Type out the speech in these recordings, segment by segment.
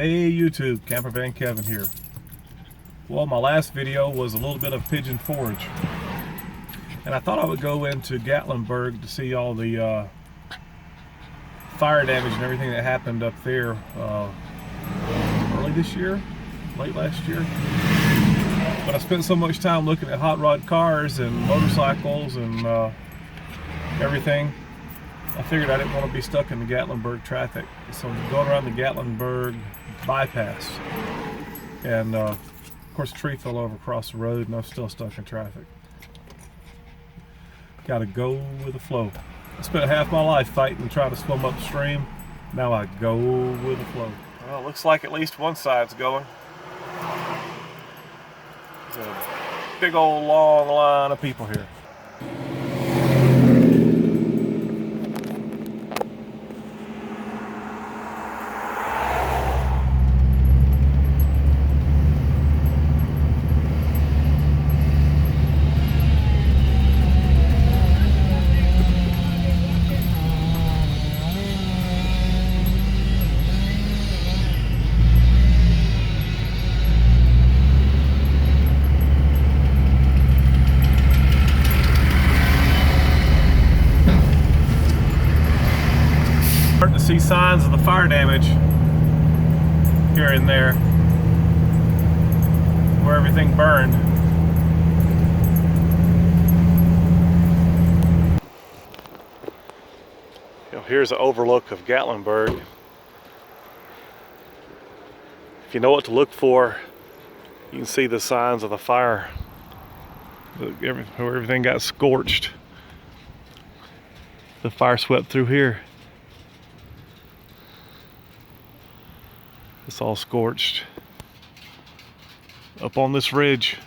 Hey YouTube, Camper Van Kevin here. Well, my last video was a little bit of Pigeon Forge, and I thought I would go into Gatlinburg to see all the fire damage and everything that happened up there early this year, late last year. But I spent so much time looking at hot rod cars and motorcycles and everything, I figured I didn't want to be stuck in the Gatlinburg traffic. So I'm going around the Gatlinburg bypass, and of course a tree fell over across the road and I'm still stuck in traffic. Gotta go with the flow. I spent half my life fighting and trying to swim upstream. Now I go with the flow. Well, it looks like at least one side's going. There's a big old long line of people here. Starting to see signs of the fire damage here and there where everything burned. Here's an overlook of Gatlinburg. If you know what to look for, you can see the signs of the fire. Where everything got scorched. The fire swept through here. It's all scorched. Up on this ridge,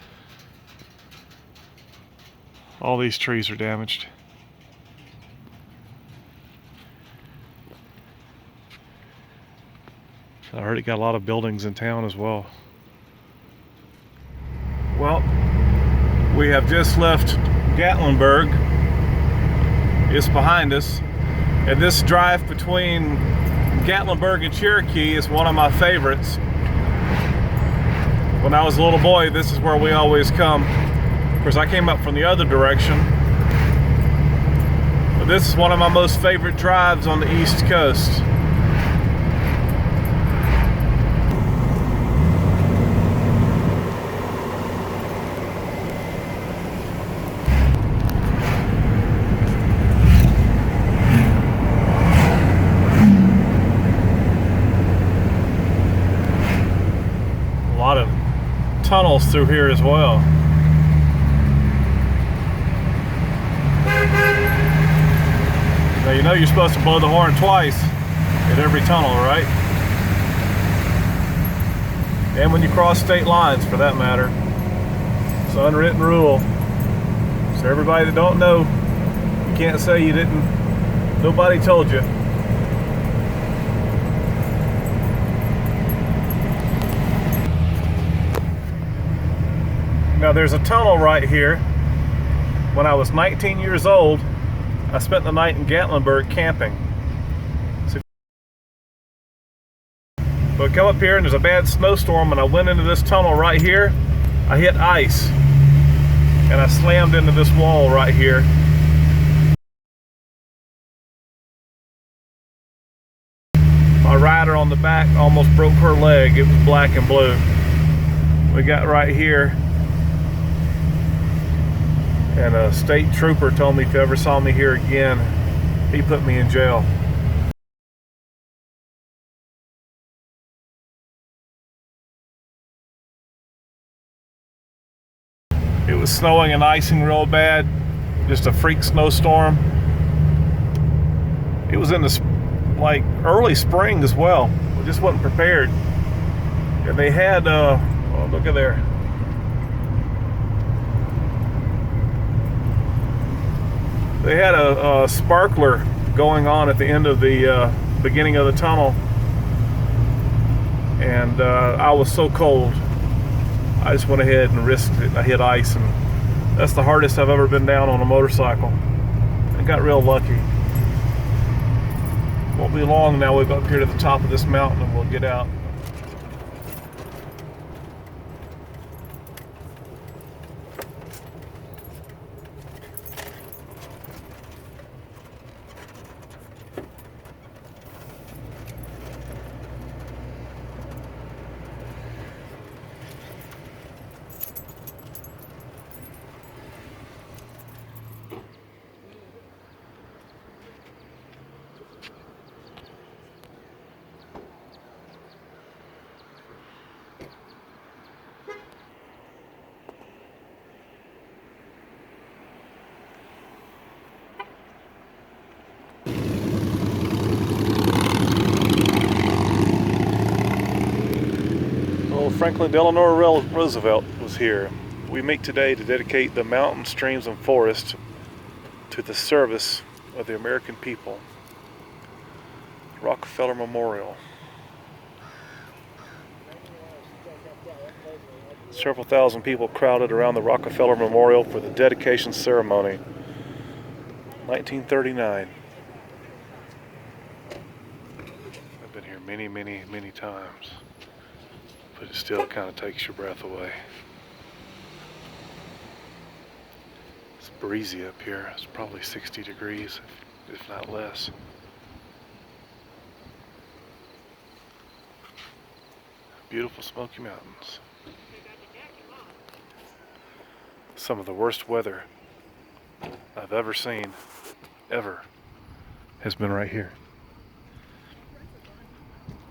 all these trees are damaged. I heard it got a lot of buildings in town as well. Well, we have just left Gatlinburg. It's behind us, and this drive between Gatlinburg and Cherokee is one of my favorites. When I was a little boy, this is where we always come. Of course, I came up from the other direction, but this is one of my most favorite drives on the East Coast. A lot of tunnels through here as well. Now you know you're supposed to blow the horn twice at every tunnel, right? And when you cross state lines, for that matter. It's an unwritten rule. So everybody that don't know, you can't say you didn't, nobody told you. Now there's a tunnel right here. When I was 19 years old, I spent the night in Gatlinburg camping. So I come up here and there's a bad snowstorm, and I went into this tunnel right here. I hit ice and I slammed into this wall right here. My rider on the back almost broke her leg. It was black and blue. We got right here, and a state trooper told me if you ever saw me here again, he put me in jail. It was snowing and icing real bad, just a freak snowstorm. It was in the like early spring as well. We just wasn't prepared. And they had, oh look at there. They had a sparkler going on at the end of the beginning of the tunnel, and I was so cold. I just went ahead and risked it. I hit ice, and that's the hardest I've ever been down on a motorcycle. I got real lucky. Won't be long now. We'll go up here to the top of this mountain and we'll get out. Old Franklin Delano Roosevelt was here. We meet today to dedicate the mountains, streams, and forests to the service of the American people. Rockefeller Memorial. Several thousand people crowded around the Rockefeller Memorial for the dedication ceremony. 1939. I've been here many, many, many times, but it still kind of takes your breath away. It's breezy up here. It's probably 60 degrees, if not less. Beautiful Smoky Mountains. Some of the worst weather I've ever seen, ever, has been right here.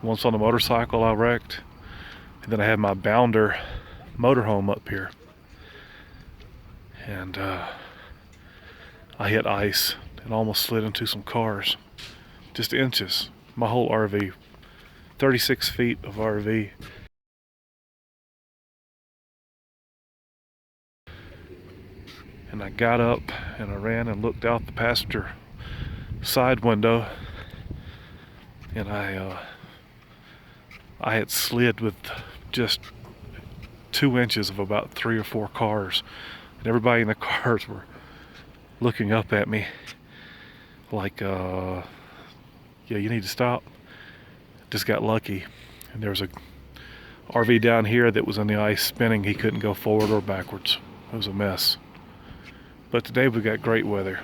Once on a motorcycle I wrecked, and then I had my Bounder motorhome up here, and I hit ice and almost slid into some cars, just inches. My whole RV, 36 feet of RV. And I got up and I ran and looked out the passenger side window, and I had slid with just 2 inches of about 3 or 4 cars, and everybody in the cars were looking up at me like, yeah, you need to stop. Just got lucky, and there was a RV down here that was on the ice spinning. He couldn't go forward or backwards. It was a mess. But today we got great weather.